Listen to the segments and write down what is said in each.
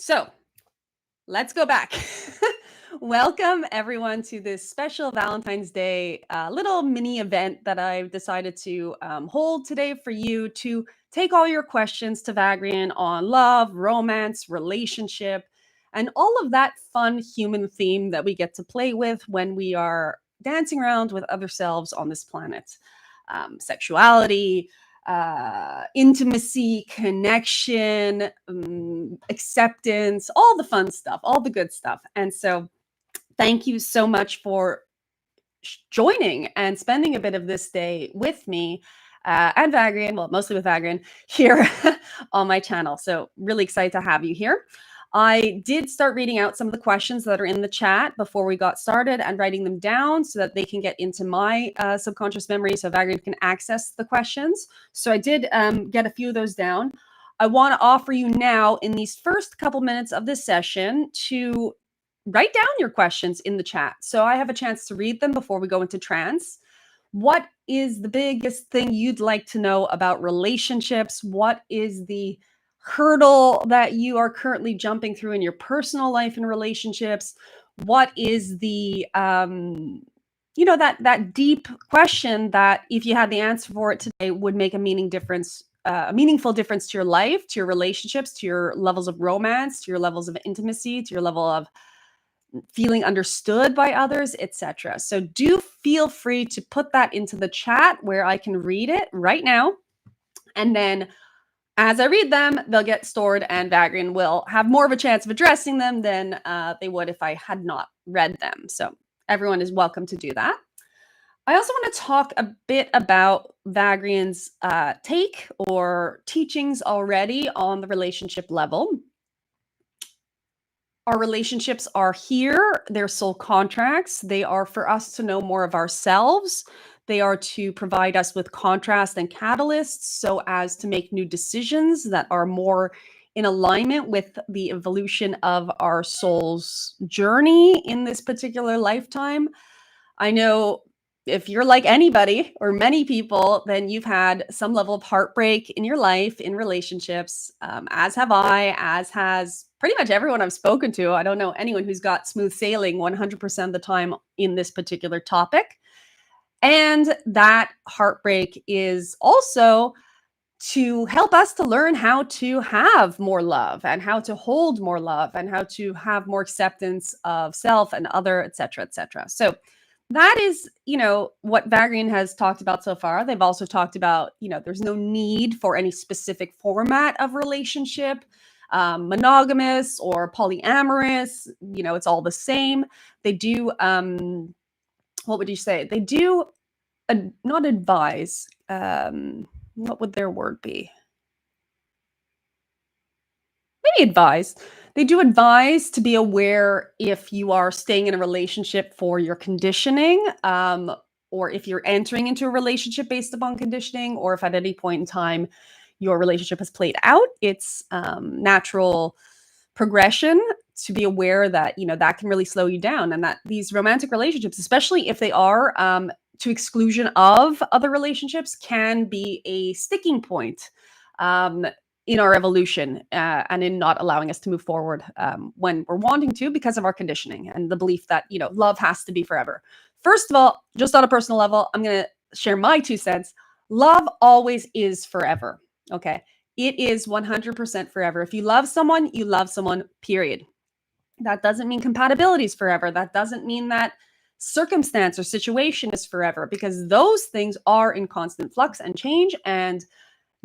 So let's go back. Welcome, everyone, to this special Valentine's Day little mini event that I've decided to hold today for you to take all your questions to Vagrein on love, romance, relationship, and all of that fun human theme that we get to play with when we are dancing around with other selves on this planet. Sexuality, intimacy, connection, acceptance, all the fun stuff, all the good stuff. And so, thank you so much for joining and spending a bit of this day with me and Vagrein, well, mostly with Vagrein here on my channel. So, really excited to have you here. I did start reading out some of the questions that are in the chat before we got started and writing them down so that they can get into my subconscious memory so Vagrein can access the questions. So I did get a few of those down. I want to offer you now in these first couple minutes of this session to write down your questions in the chat. So I have a chance to read them before we go into trance. What is the biggest thing you'd like to know about relationships? What is the hurdle that you are currently jumping through in your personal life and relationships? What is the that deep question that if you had the answer for it today would make a meaningful difference to your life, to your relationships, to your levels of romance, to your levels of intimacy, to your level of feeling understood by others, etc. So do feel free to put that into the chat where I can read it right now. And then as I read them, they'll get stored and Vagrein will have more of a chance of addressing them than they would if I had not read them. So everyone is welcome to do that. I also want to talk a bit about Vagrein's take or teachings already on the relationship level. Our relationships are here. They're soul contracts. They are for us to know more of ourselves. They are to provide us with contrast and catalysts so as to make new decisions that are more in alignment with the evolution of our soul's journey in this particular lifetime. I know if you're like anybody or many people, then you've had some level of heartbreak in your life, in relationships, as have I, as has pretty much everyone I've spoken to. I don't know anyone who's got smooth sailing 100% of the time in this particular topic. And that heartbreak is also to help us to learn how to have more love and how to hold more love and how to have more acceptance of self and other, etc., etc. So that is, what Vagrein has talked about so far. They've also talked about, there's no need for any specific format of relationship, monogamous or polyamorous, it's all the same. They do, what would you say? They do not advise, what would their word be? Maybe advise. They do advise to be aware if you are staying in a relationship for your conditioning, or if you're entering into a relationship based upon conditioning, or if at any point in time your relationship has played out its natural progression, to be aware that, that can really slow you down, and that these romantic relationships, especially if they are to exclusion of other relationships, can be a sticking point in our evolution and in not allowing us to move forward when we're wanting to because of our conditioning and the belief that, love has to be forever. First of all, just on a personal level, I'm going to share my 2 cents. Love always is forever. Okay. It is 100% forever. If you love someone, you love someone, period. That doesn't mean compatibility is forever. That doesn't mean that circumstance or situation is forever, because those things are in constant flux and change and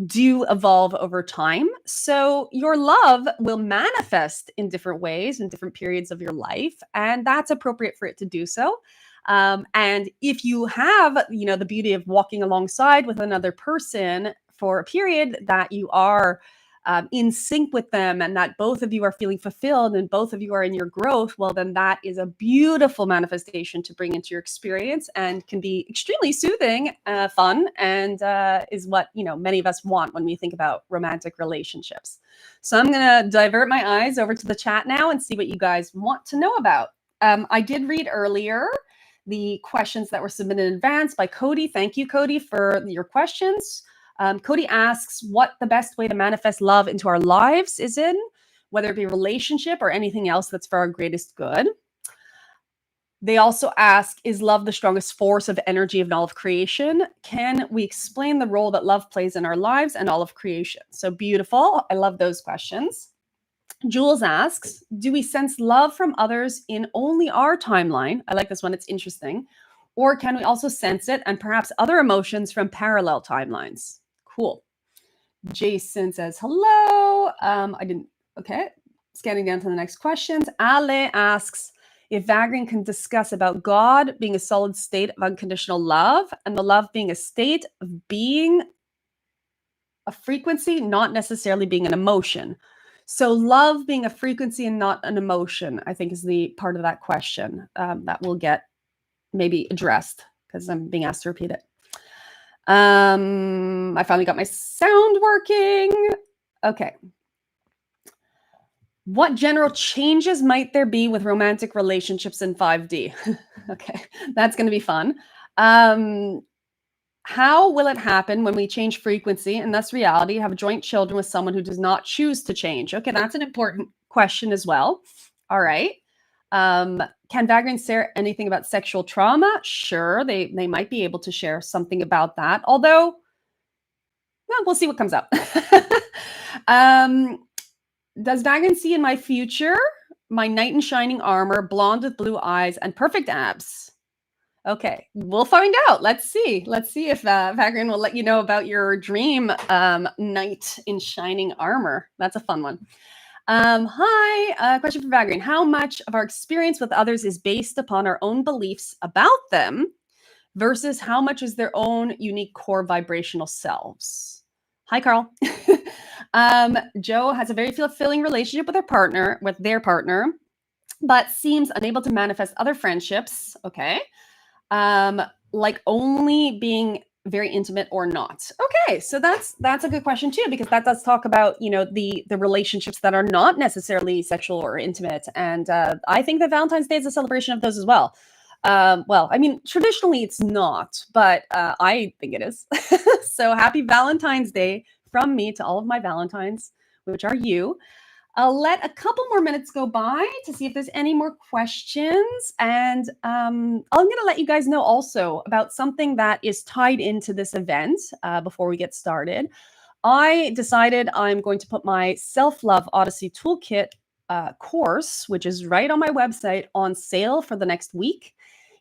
do evolve over time. So your love will manifest in different ways in different periods of your life, and that's appropriate for it to do so. And if you have, the beauty of walking alongside with another person for a period that you are in sync with them and that both of you are feeling fulfilled and both of you are in your growth, well, then that is a beautiful manifestation to bring into your experience and can be extremely soothing, fun, and is what, many of us want when we think about romantic relationships. So I'm going to divert my eyes over to the chat now and see what you guys want to know about. I did read earlier the questions that were submitted in advance by Cody. Thank you, Cody, for your questions. Cody asks what the best way to manifest love into our lives is in. whether it be relationship or anything else that's for our greatest good. They also ask, is love the strongest force of energy of all of creation? Can we explain the role that love plays in our lives and all of creation? So beautiful. I love those questions. Jules asks, do we sense love from others in only our timeline? I like this one. It's interesting. Or can we also sense it and perhaps other emotions from parallel timelines? Cool. Jason says, hello. Okay. Scanning down to the next questions. Ale asks, if Vagrein can discuss about God being a solid state of unconditional love and the love being a state of being a frequency, not necessarily being an emotion. So love being a frequency and not an emotion, I think is the part of that question that will get maybe addressed because I'm being asked to repeat it. I finally got my sound working. Okay. What general changes might there be with romantic relationships in 5D? Okay, that's going to be fun. How will it happen when we change frequency and thus reality, have joint children with someone who does not choose to change? Okay, that's an important question as well. All right. Can Vagrein share anything about sexual trauma? Sure, they might be able to share something about that, although, well, we'll see what comes up. Does Vagrein see in my future my knight in shining armor, blonde with blue eyes, and perfect abs? Okay, we'll find out. Let's see. Let's see if Vagrein will let you know about your dream knight in shining armor. That's a fun one. Hi, question for Vagrein. How much of our experience with others is based upon our own beliefs about them versus how much is their own unique core vibrational selves? Hi, Carl. Joe has a very fulfilling relationship with their partner, but seems unable to manifest other friendships. Okay. Like only being very intimate or not. Okay, so that's a good question too, because that does talk about, you know, the relationships that are not necessarily sexual or intimate. And I think that Valentine's Day is a celebration of those as well. Well, I mean, traditionally it's not, but I think it is. So happy Valentine's Day from me to all of my Valentines, which are you. I'll let a couple more minutes go by to see if there's any more questions. And I'm going to let you guys know also about something that is tied into this event before we get started. I decided I'm going to put my Self-Love Odyssey Toolkit course, which is right on my website, on sale for the next week.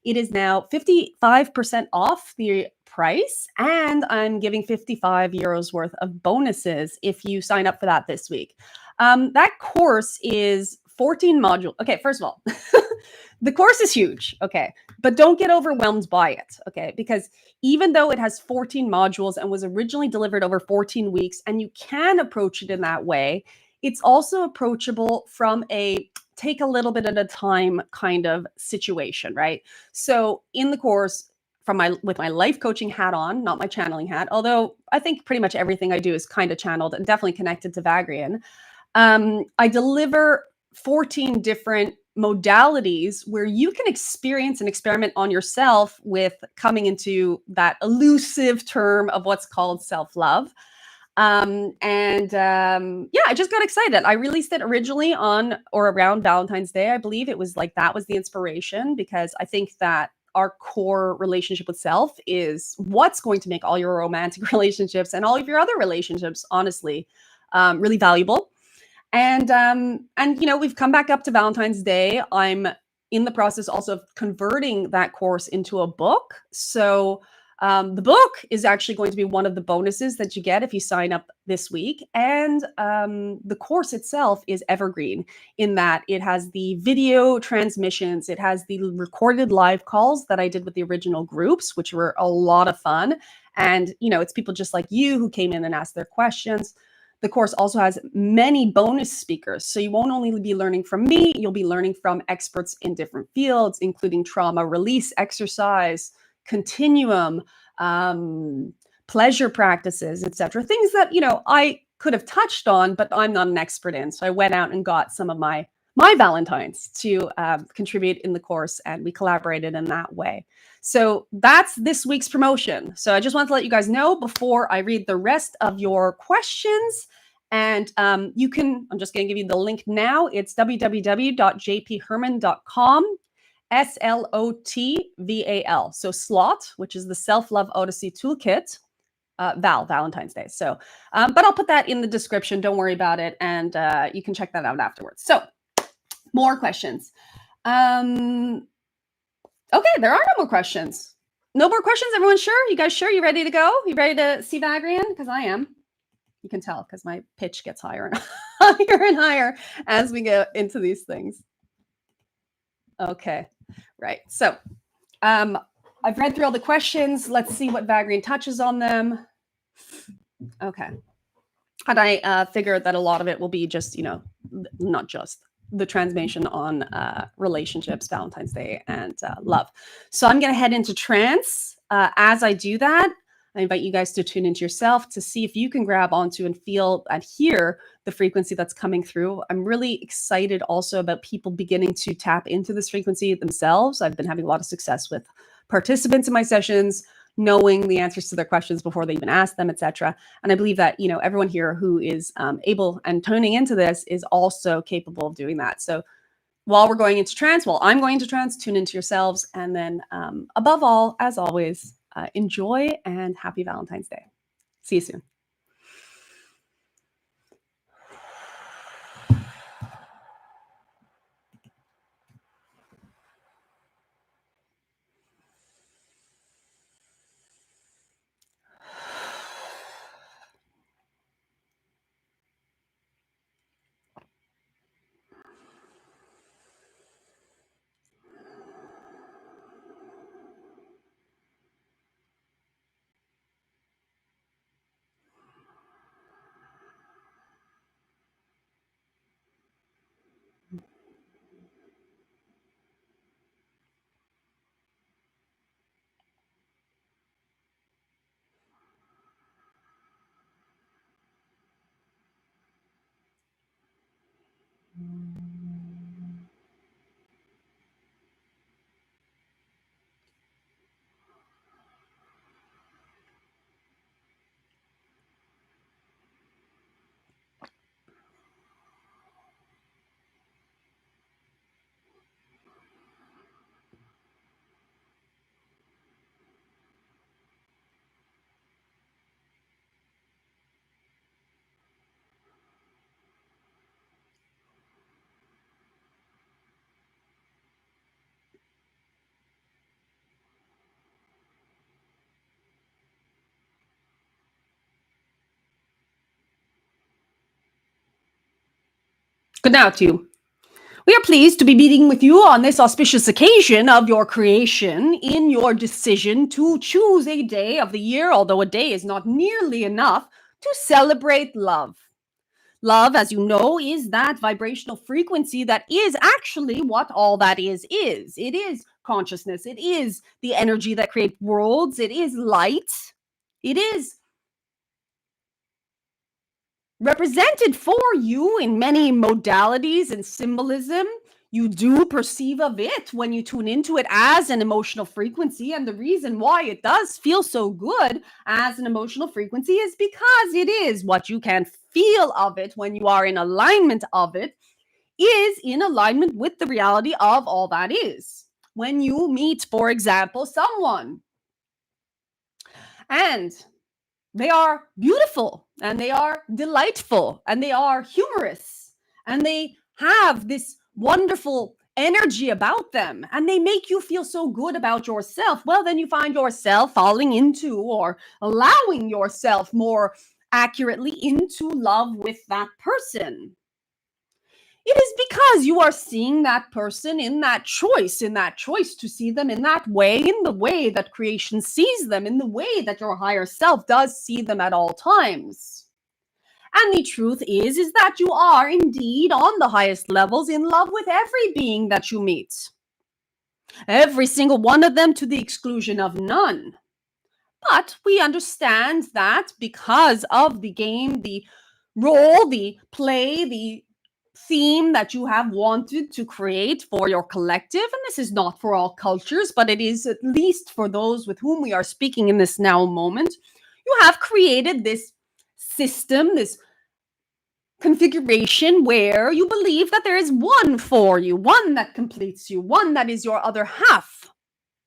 It is now 55% off the price, and I'm giving 55 euros worth of bonuses if you sign up for that this week. That course is 14 modules. Okay, first of all, the course is huge, okay, but don't get overwhelmed by it, okay, because even though it has 14 modules and was originally delivered over 14 weeks, and you can approach it in that way, it's also approachable from a take a little bit at a time kind of situation, right? So in the course, with my life coaching hat on, not my channeling hat, although I think pretty much everything I do is kind of channeled and definitely connected to Vagrein. I deliver 14 different modalities where you can experience and experiment on yourself with coming into that elusive term of what's called self-love. Yeah, I just got excited. I released it originally on or around Valentine's Day. I believe it was like that was the inspiration, because I think that our core relationship with self is what's going to make all your romantic relationships and all of your other relationships, honestly, really valuable. And you know, we've come back up to Valentine's Day. I'm in the process also of converting that course into a book. So the book is actually going to be one of the bonuses that you get if you sign up this week. And the course itself is evergreen in that it has the video transmissions. It has the recorded live calls that I did with the original groups, which were a lot of fun. And, you know, it's people just like you who came in and asked their questions. The course also has many bonus speakers. So you won't only be learning from me, you'll be learning from experts in different fields, including trauma release exercise, continuum, pleasure practices, etc. Things that, you know, I could have touched on, but I'm not an expert in. So I went out and got some of my Valentines to contribute in the course, and we collaborated in that way. So that's this week's promotion. So I just want to let you guys know before I read the rest of your questions. And you can, I'm just going to give you the link now. It's www.jpherman.com, SLOTVAL. So SLOT, which is the Self-Love Odyssey Toolkit. Valentine's Day. So, but I'll put that in the description. Don't worry about it. And you can check that out afterwards. So more questions. Okay, there are no more questions. No more questions. Everyone sure? You guys sure? You ready to go? You ready to see Vagrein? Because I am. You can tell because my pitch gets higher and higher and higher as we go into these things. Okay, right. So I've read through all the questions. Let's see what Vagrein touches on them. Okay. And I figured that a lot of it will be just, you know, not just the transformation on relationships, Valentine's Day, and love. So I'm going to head into trance. As I do that, I invite you guys to tune into yourself to see if you can grab onto and feel and hear the frequency that's coming through. I'm really excited also about people beginning to tap into this frequency themselves. I've been having a lot of success with participants in my sessions, knowing the answers to their questions before they even ask them, etc. And I believe that, you know, everyone here who is able and tuning into this is also capable of doing that. So while we're going into trance, while I'm going into trance, tune into yourselves. And then above all, as always, enjoy and happy Valentine's Day. See you soon. Good night to you. We are pleased to be meeting with you on this auspicious occasion of your creation in your decision to choose a day of the year, although a day is not nearly enough, to celebrate love. Love, as you know, is that vibrational frequency that is actually what all that is. It is consciousness. It is the energy that creates worlds. It is light. It is represented for you in many modalities and symbolism. You do perceive of it when you tune into it as an emotional frequency. And the reason why it does feel so good as an emotional frequency is because it is what you can feel of it when you are in alignment of it, is in alignment with the reality of all that is. When you meet, for example, someone and they are beautiful and they are delightful and they are humorous and they have this wonderful energy about them and they make you feel so good about yourself, well, then you find yourself falling into or allowing yourself more accurately into love with that person. It is because you are seeing that person in that choice to see them in that way, in the way that creation sees them, in the way that your higher self does see them at all times. And the truth is that you are indeed on the highest levels in love with every being that you meet. Every single one of them to the exclusion of none. But we understand that because of the game, the role, the play, the theme that you have wanted to create for your collective, and this is not for all cultures, but it is at least for those with whom we are speaking in this now moment, you have created this system, this configuration where you believe that there is one for you, one that completes you, one that is your other half,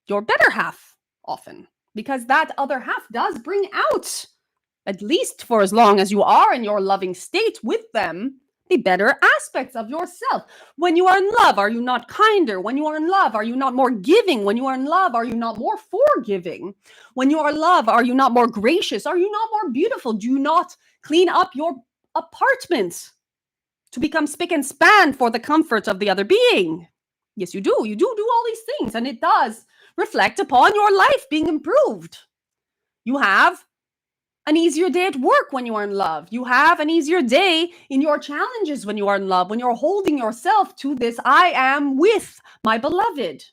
your better half, often, because that other half does bring out, at least for as long as you are in your loving state with them, the better aspects of yourself. When you are in love, are you not kinder? When you are in love, are you not more giving? When you are in love, are you not more forgiving? When you are in love, are you not more gracious? Are you not more beautiful? Do you not clean up your apartment to become spick and span for the comfort of the other being? Yes, you do. You do all these things, and it does reflect upon your life being improved. You have an easier day at work when you are in love. You have an easier day in your challenges when you are in love, when you're holding yourself to this, I am with my beloved.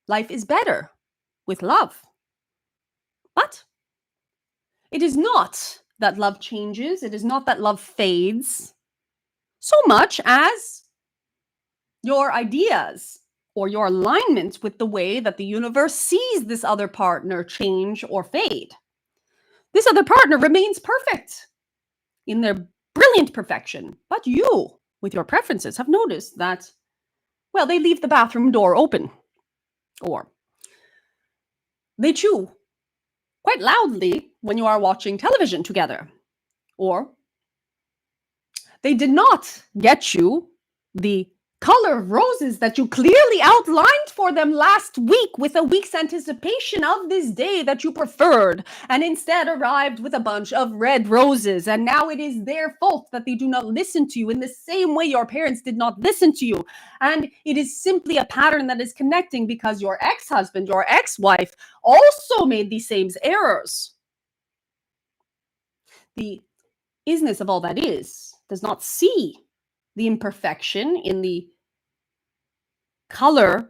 Life is better with love. But it is not that love changes. It is not that love fades so much as your ideas or your alignment with the way that the universe sees this other partner change or fade. This other partner remains perfect in their brilliant perfection, but you, with your preferences, have noticed that, well, they leave the bathroom door open, or they chew quite loudly when you are watching television together, or they did not get you the color of roses that you clearly outlined for them last week with a week's anticipation of this day that you preferred, and instead arrived with a bunch of red roses. And now it is their fault that they do not listen to you in the same way your parents did not listen to you. And it is simply a pattern that is connecting because your ex-husband, your ex-wife also made these same errors. The isness of all that is does not see the imperfection in the color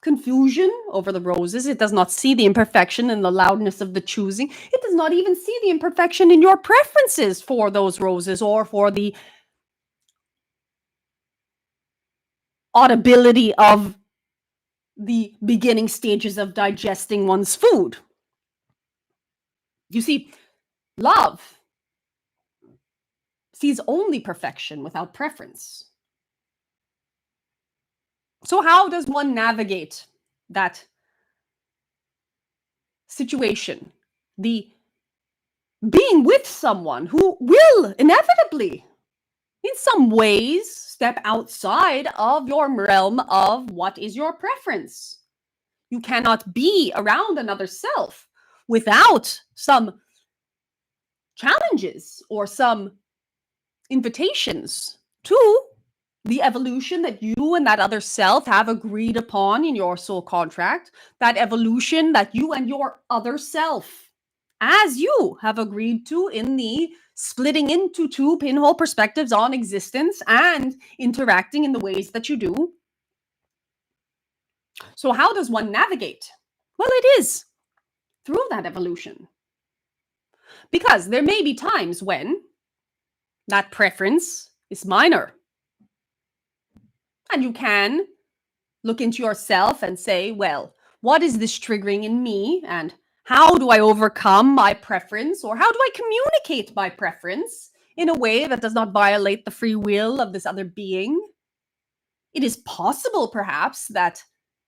confusion over the roses. It does not see the imperfection in the loudness of the choosing. It does not even see the imperfection in your preferences for those roses or for the audibility of the beginning stages of digesting one's food. You see, love sees only perfection without preference. So how does one navigate that situation? The being with someone who will inevitably, in some ways, step outside of your realm of what is your preference. You cannot be around another self without some challenges or some invitations to the evolution that you and that other self have agreed upon in your soul contract, that evolution that you and your other self, as you have agreed to in the splitting into two pinhole perspectives on existence and interacting in the ways that you do. So how does one navigate? Well, it is through that evolution. Because there may be times when that preference is minor. And you can look into yourself and say, well, what is this triggering in me? And how do I overcome my preference? Or how do I communicate my preference in a way that does not violate the free will of this other being? It is possible, perhaps, that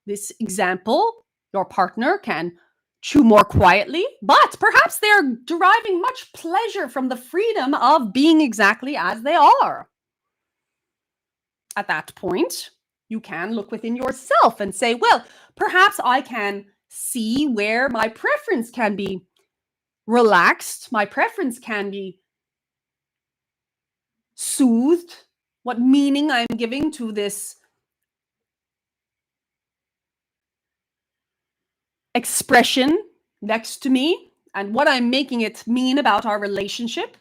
this example, your partner can chew more quietly, but perhaps they're deriving much pleasure from the freedom of being exactly as they are. At that point, you can look within yourself and say, well, perhaps I can see where my preference can be relaxed, my preference can be soothed, what meaning I'm giving to this expression next to me, and what I'm making it mean about our relationship,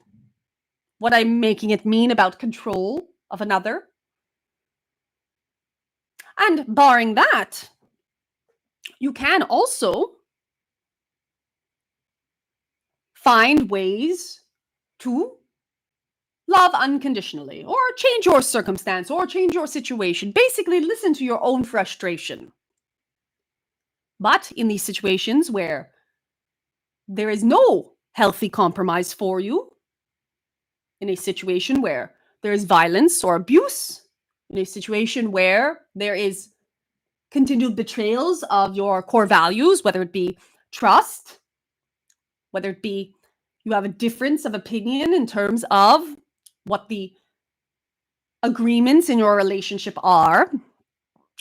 what I'm making it mean about control of another. And barring that, you can also find ways to love unconditionally, or change your circumstance, or change your situation. Basically, listen to your own frustration. But in these situations where there is no healthy compromise for you, in a situation where there is violence or abuse, in a situation where there is continued betrayals of your core values, whether it be trust, whether it be you have a difference of opinion in terms of what the agreements in your relationship are,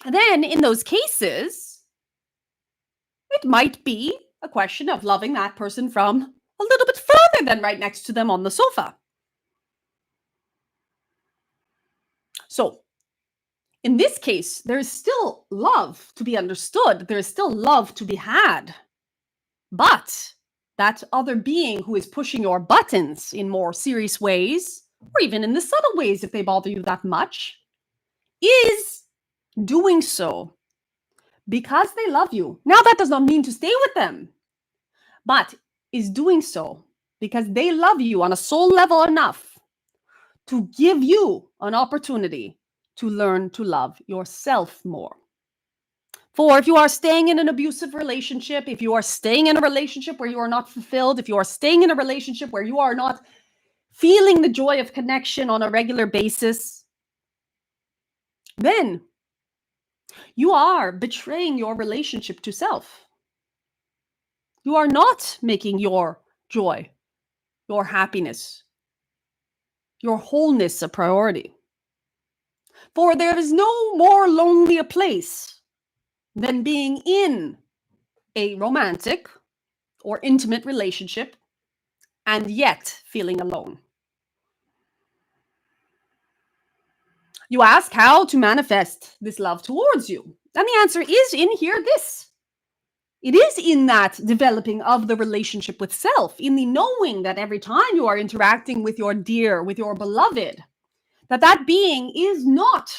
then in those cases, it might be a question of loving that person from a little bit further than right next to them on the sofa. So, in this case, there is still love to be understood. There is still love to be had. But that other being who is pushing your buttons in more serious ways, or even in the subtle ways if they bother you that much, is doing so because they love you. Now, that does not mean to stay with them, but is doing so because they love you on a soul level enough to give you an opportunity to learn to love yourself more. For if you are staying in an abusive relationship, if you are staying in a relationship where you are not fulfilled, if you are staying in a relationship where you are not feeling the joy of connection on a regular basis, then you are betraying your relationship to self. You are not making your joy, your happiness, your wholeness a priority. For there is no more lonely a place than being in a romantic or intimate relationship and yet feeling alone. You ask how to manifest this love towards you. And the answer is in here this. It is in that developing of the relationship with self, in the knowing that every time you are interacting with your dear, with your beloved, that being is not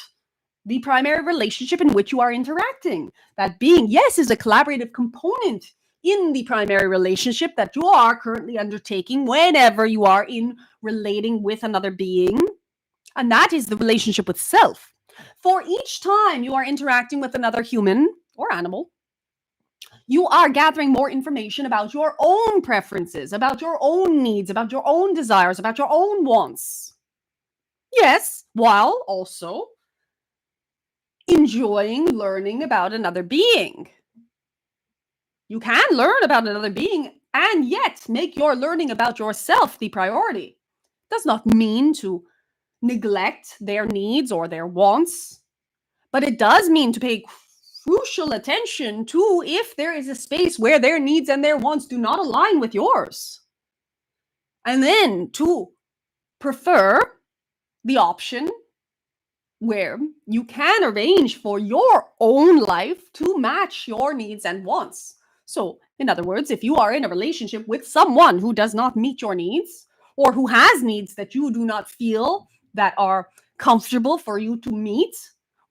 the primary relationship in which you are interacting. That being, yes, is a collaborative component in the primary relationship that you are currently undertaking whenever you are in relating with another being. And that is the relationship with self. For each time you are interacting with another human or animal, you are gathering more information about your own preferences, about your own needs, about your own desires, about your own wants. Yes, while also enjoying learning about another being. You can learn about another being and yet make your learning about yourself the priority. Does not mean to neglect their needs or their wants, but it does mean to pay crucial attention to if there is a space where their needs and their wants do not align with yours. And then to prefer the option where you can arrange for your own life to match your needs and wants. So, in other words, if you are in a relationship with someone who does not meet your needs or who has needs that you do not feel that are comfortable for you to meet,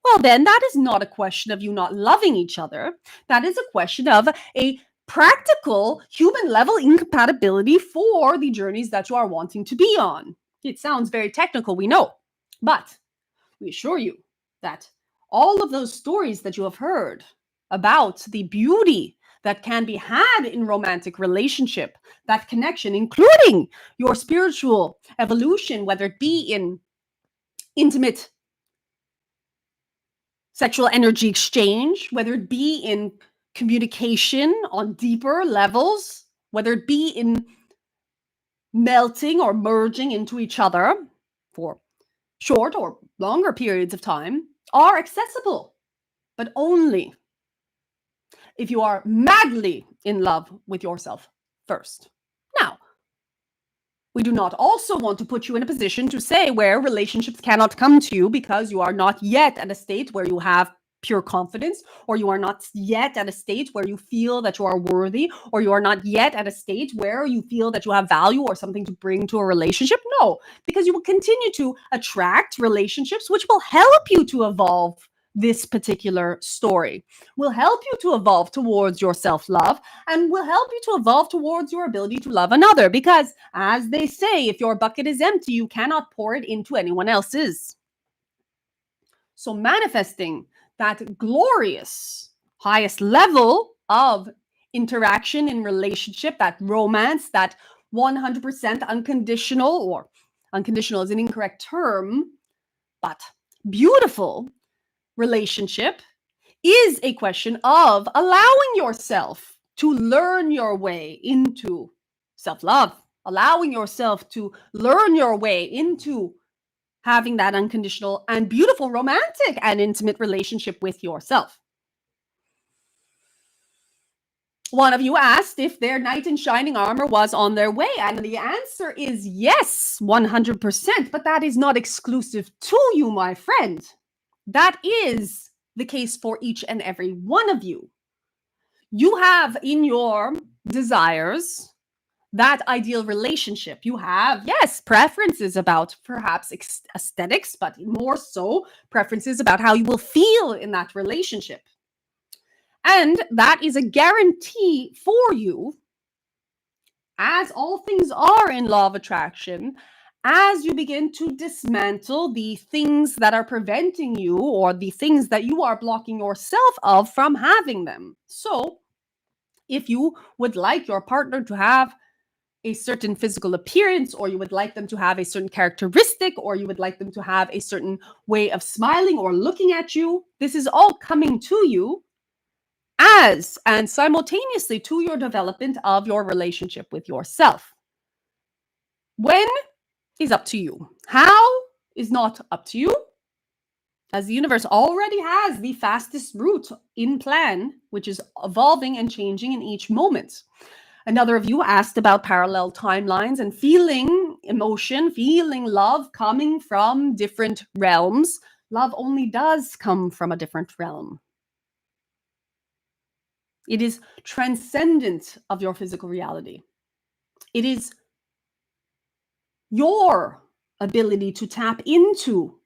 well, then that is not a question of you not loving each other. That is a question of a practical human level incompatibility for the journeys that you are wanting to be on. It sounds very technical, we know, but we assure you that all of those stories that you have heard about the beauty that can be had in romantic relationship, that connection, including your spiritual evolution, whether it be in intimate sexual energy exchange, whether it be in communication on deeper levels, whether it be in melting or merging into each other for short or longer periods of time, are accessible, but only if you are madly in love with yourself first. Now, we do not also want to put you in a position to say where relationships cannot come to you because you are not yet at a state where you have pure confidence, or you are not yet at a state where you feel that you are worthy, or you are not yet at a state where you feel that you have value or something to bring to a relationship. No, because you will continue to attract relationships which will help you to evolve this particular story, will help you to evolve towards your self-love, and will help you to evolve towards your ability to love another. Because, as they say, if your bucket is empty, you cannot pour it into anyone else's. So manifesting that glorious highest level of interaction in relationship, that romance, that 100% unconditional or Unconditional is an incorrect term, but beautiful relationship is a question of allowing yourself to learn your way into self-love, allowing yourself to learn your way into having that unconditional and beautiful romantic and intimate relationship with yourself. One of you asked if their knight in shining armor was on their way, and the answer is yes, 100%, but that is not exclusive to you, my friend. That is the case for each and every one of you. You have in your desires that ideal relationship. You have, yes, preferences about perhaps aesthetics, but more so preferences about how you will feel in that relationship. And that is a guarantee for you, as all things are in law of attraction, as you begin to dismantle the things that are preventing you or the things that you are blocking yourself of from having them. So if you would like your partner to have a certain physical appearance, or you would like them to have a certain characteristic, or you would like them to have a certain way of smiling or looking at you, this is all coming to you as and simultaneously to your development of your relationship with yourself. When is up to you. How is not up to you, as the universe already has the fastest route in plan, which is evolving and changing in each moment. Another of you asked about parallel timelines and feeling emotion, feeling love coming from different realms. Love only does come from a different realm. It is transcendent of your physical reality. It is your ability to tap into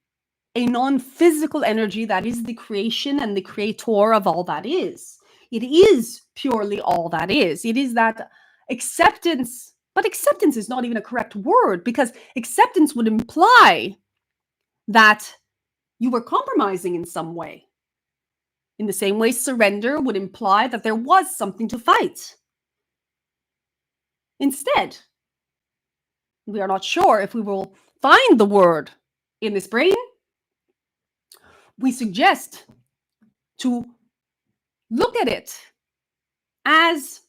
a non-physical energy that is the creation and the creator of all that is. It is purely all that is. It is that acceptance, but acceptance is not even a correct word, because acceptance would imply that you were compromising in some way. In the same way, surrender would imply that there was something to fight. Instead, we are not sure if we will find the word in this brain. We suggest to look at it as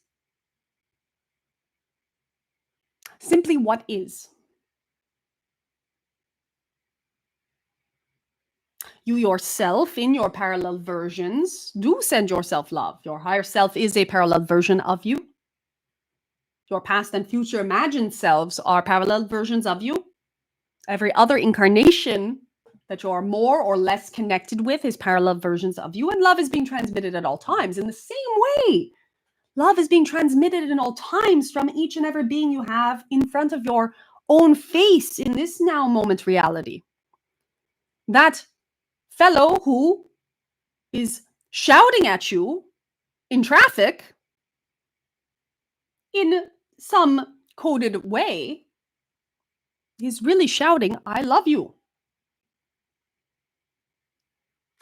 simply what is. You yourself, in your parallel versions, do send yourself love. Your higher self is a parallel version of you. Your past and future imagined selves are parallel versions of you. Every other incarnation that you are more or less connected with is parallel versions of you, and love is being transmitted at all times. In the same way, love is being transmitted in all times from each and every being you have in front of your own face in this now moment reality. That fellow who is shouting at you in traffic in some coded way is really shouting, I love you.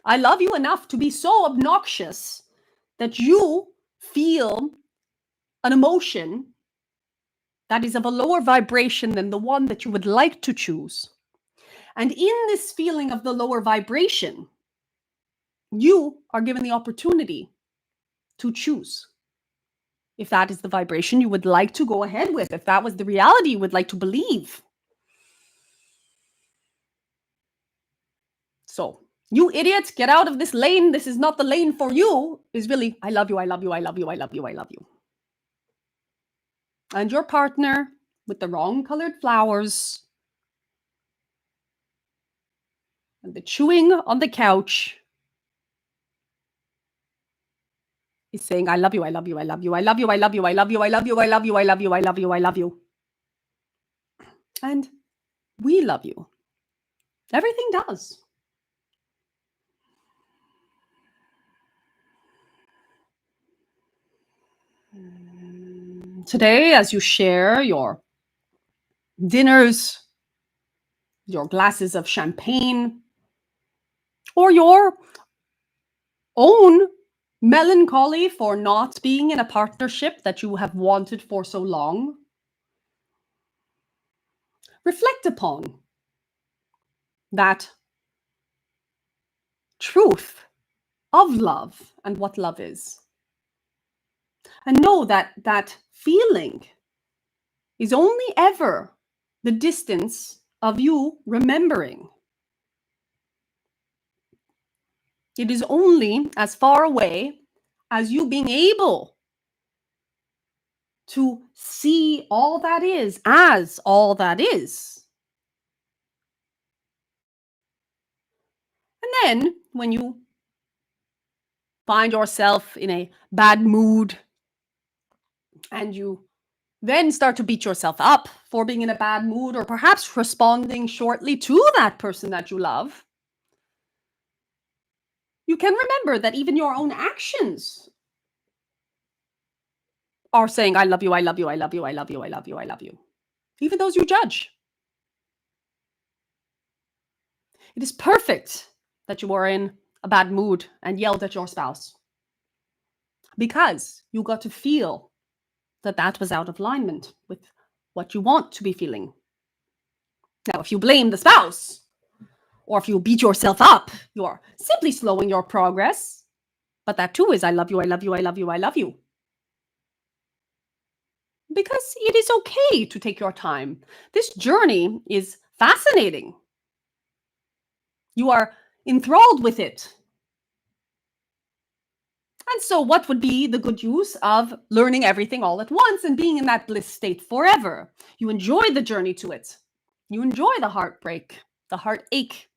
I love you enough to be so obnoxious that you feel an emotion that is of a lower vibration than the one that you would like to choose. And in this feeling of the lower vibration, you are given the opportunity to choose. If that is the vibration you would like to go ahead with, if that was the reality you would like to believe. So, you idiot, get out of this lane. This is not the lane for you. Is really, I love you, I love you, I love you, I love you, I love you. And your partner with the wrong colored flowers and the chewing on the couch is saying, I love you, I love you, I love you, I love you, I love you, I love you, I love you, I love you, I love you, I love you, I love you. And we love you. Everything does. Today, as you share your dinners, your glasses of champagne, or your own melancholy for not being in a partnership that you have wanted for so long, reflect upon that truth of love and what love is. And know that that feeling is only ever the distance of you remembering. It is only as far away as you being able to see all that is as all that is. And then when you find yourself in a bad mood and you then start to beat yourself up for being in a bad mood, or perhaps responding shortly to that person that you love, you can remember that even your own actions are saying, I love you, I love you, I love you, I love you, I love you, I love you. Even those you judge. It is perfect that you were in a bad mood and yelled at your spouse, because you got to feel that that was out of alignment with what you want to be feeling. Now, if you blame the spouse, or if you beat yourself up, you are simply slowing your progress. But that too is, I love you, I love you, I love you, I love you. Because it is okay to take your time. This journey is fascinating. You are enthralled with it. And so what would be the good use of learning everything all at once and being in that bliss state forever? You enjoy the journey to it. You enjoy the heartbreak, the heartache.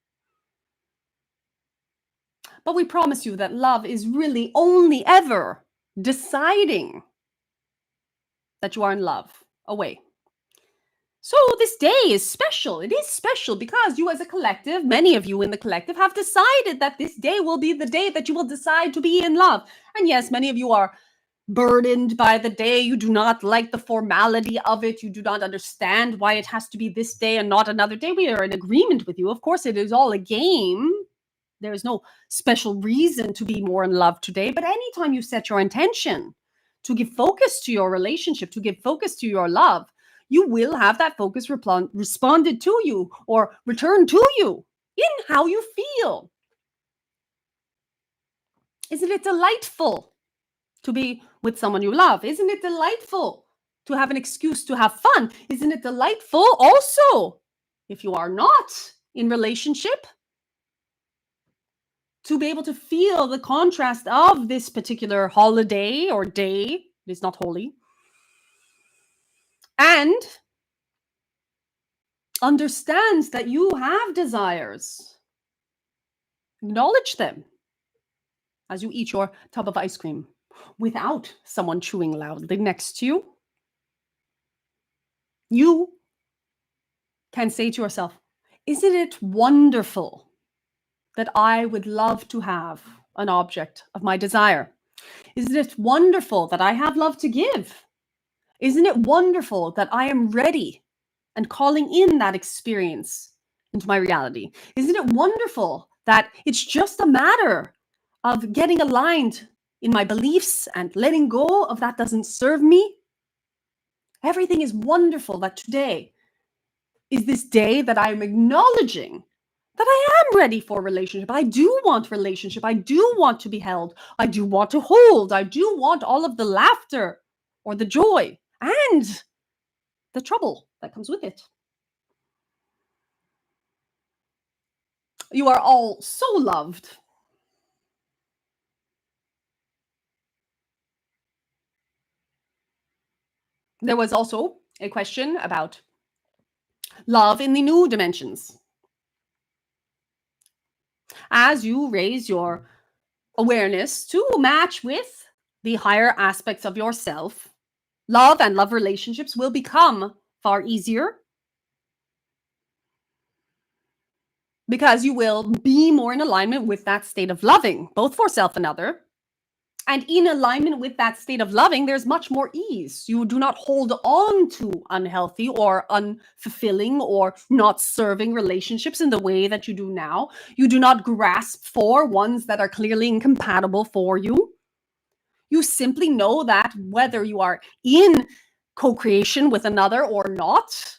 But we promise you that love is really only ever deciding that you are in love away. So this day is special. It is special because you as a collective, many of you in the collective, have decided that this day will be the day that you will decide to be in love. And yes, many of you are burdened by the day. You do not like the formality of it. You do not understand why it has to be this day and not another day. We are in agreement with you. Of course, it is all a game. There is no special reason to be more in love today. But anytime you set your intention to give focus to your relationship, to give focus to your love, you will have that focus responded to you or returned to you in how you feel. Isn't it delightful to be with someone you love? Isn't it delightful to have an excuse to have fun? Isn't it delightful also, if you are not in relationship, to be able to feel the contrast of this particular holiday or day? It is not holy. And understands that you have desires. Acknowledge them as you eat your tub of ice cream without someone chewing loudly next to you. You can say to yourself, isn't it wonderful that I would love to have an object of my desire? Isn't it wonderful that I have love to give? Isn't it wonderful that I am ready and calling in that experience into my reality? Isn't it wonderful that it's just a matter of getting aligned in my beliefs and letting go of that doesn't serve me? Everything is wonderful that today is this day that I'm acknowledging that I am ready for relationship. I do want relationship. I do want to be held. I do want to hold. I do want all of the laughter or the joy and the trouble that comes with it. You are all so loved. There was also a question about love in the new dimensions. As you raise your awareness to match with the higher aspects of yourself, love and love relationships will become far easier, because you will be more in alignment with that state of loving, both for self and other. And in alignment with that state of loving, there's much more ease. You do not hold on to unhealthy or unfulfilling or not serving relationships in the way that you do now. You do not grasp for ones that are clearly incompatible for you. You simply know that whether you are in co-creation with another or not,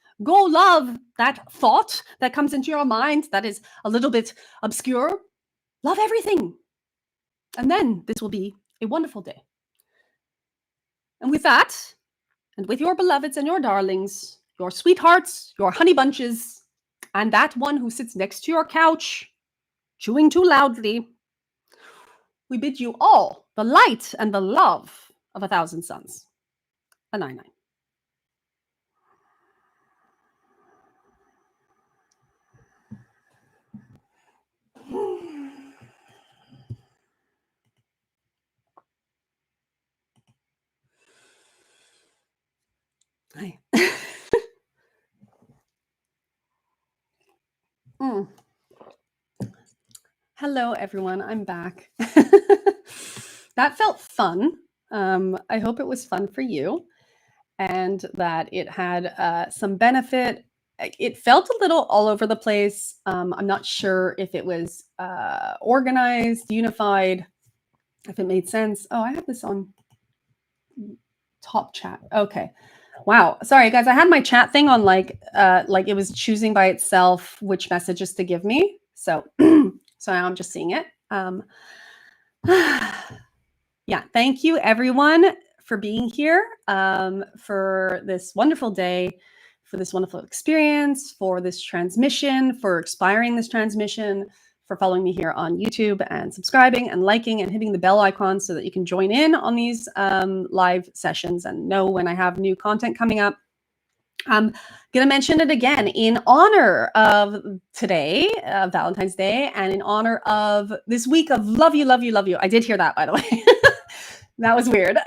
Go love that thought that comes into your mind that is a little bit obscure. Love everything. And then this will be a wonderful day. And with that, and with your beloveds and your darlings, your sweethearts, your honey bunches, and that one who sits next to your couch, chewing too loudly, we bid you all the light and the love of 1,000 suns. A 9-9. Hi. Hello, everyone. I'm back. That felt fun. I hope it was fun for you and that it had some benefit. It felt a little all over the place. I'm not sure if it was organized, unified, if it made sense. Oh, I have this on top chat. Okay. Wow. Sorry, guys. I had my chat thing on like it was choosing by itself which messages to give me. So, so now I'm just seeing it. Yeah. Thank you, everyone, for being here, for this wonderful day, for this wonderful experience, for this transmission, for expiring this transmission, for following me here on YouTube and subscribing and liking and hitting the bell icon so that you can join in on these live sessions and know when I have new content coming up. I'm going to mention it again in honor of today, Valentine's Day, and in honor of this week of love you, love you, love you. I did hear that, by the way. That was weird.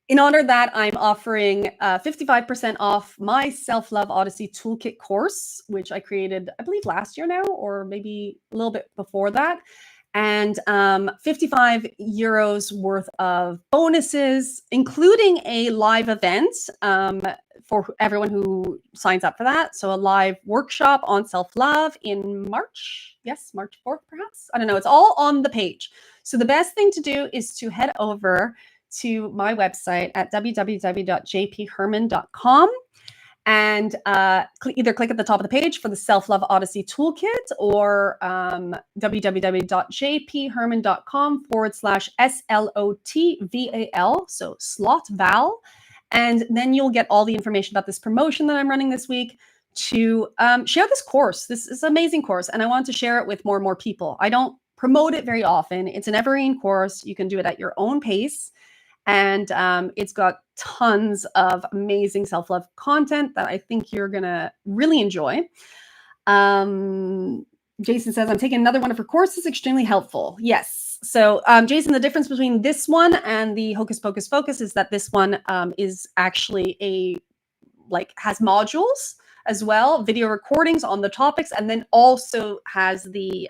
In honor of that, I'm offering 55% off my Self-Love Odyssey Toolkit course, which I created, I believe, last year now, or maybe a little bit before that. And 55 euros worth of bonuses, including a live event for everyone who signs up for that. So a live workshop on self-love in March. Yes, March 4th, perhaps. I don't know. It's all on the page. So the best thing to do is to head over to my website at www.jpherman.com and either click at the top of the page for the Self-Love Odyssey Toolkit or www.jpherman.com/SLOTVAL, so slot val. And then you'll get all the information about this promotion that I'm running this week to share this course. This is an amazing course, and I want to share it with more and more people. I don't promote it very often. It's an evergreen course. You can do it at your own pace. And it's got tons of amazing self-love content that I think you're going to really enjoy. Jason says, I'm taking another one of her courses, extremely helpful. Yes. So Jason, the difference between this one and the Hocus Pocus Focus is that this one is actually has modules as well, video recordings on the topics, and then also has the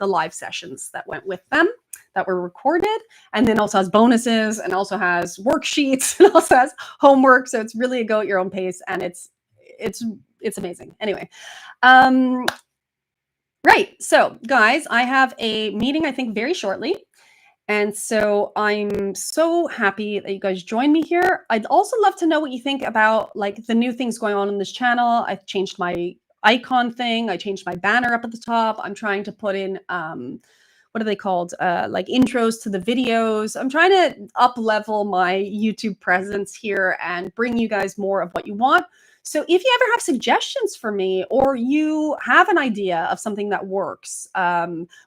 live sessions that went with them that were recorded, and then also has bonuses and also has worksheets and also has homework. So it's really a go at your own pace, and it's amazing. Anyway, right. So guys, I have a meeting, I think, very shortly. And so I'm so happy that you guys joined me here. I'd also love to know what you think about the new things going on this channel. I've changed my icon thing. I changed my banner up at the top. I'm trying to put in, what are they called? Intros to the videos. I'm trying to up level my YouTube presence here and bring you guys more of what you want. So if you ever have suggestions for me, or you have an idea of something that works,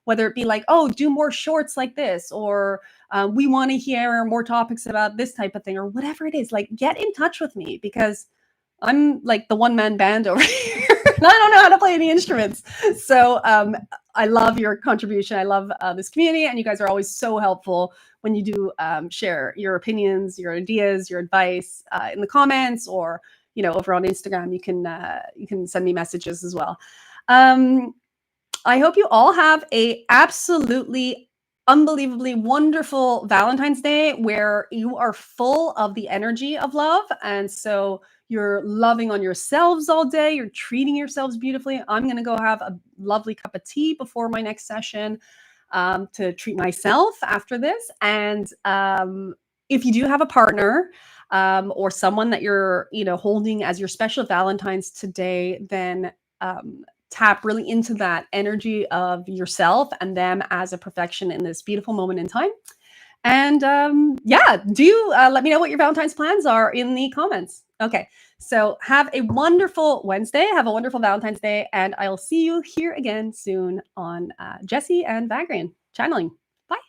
whether it be do more shorts like this, or we want to hear more topics about this type of thing, or whatever it is, get in touch with me, because I'm the one-man band over here and I don't know how to play any instruments. So I love your contribution. I love this community, and you guys are always so helpful when you do share your opinions, your ideas, your advice in the comments, or over on Instagram. You can send me messages as well. I hope you all have a absolutely unbelievably wonderful Valentine's Day, where you are full of the energy of love. And so you're loving on yourselves all day. You're treating yourselves beautifully. I'm going to go have a lovely cup of tea before my next session to treat myself after this. And if you do have a partner, or someone that you're, holding as your special Valentine's today, then tap really into that energy of yourself and them as a perfection in this beautiful moment in time. And yeah, do let me know what your Valentine's plans are in the comments. Okay, so have a wonderful Wednesday. Have a wonderful Valentine's Day. And I'll see you here again soon on Jessie and Vagrein channeling. Bye.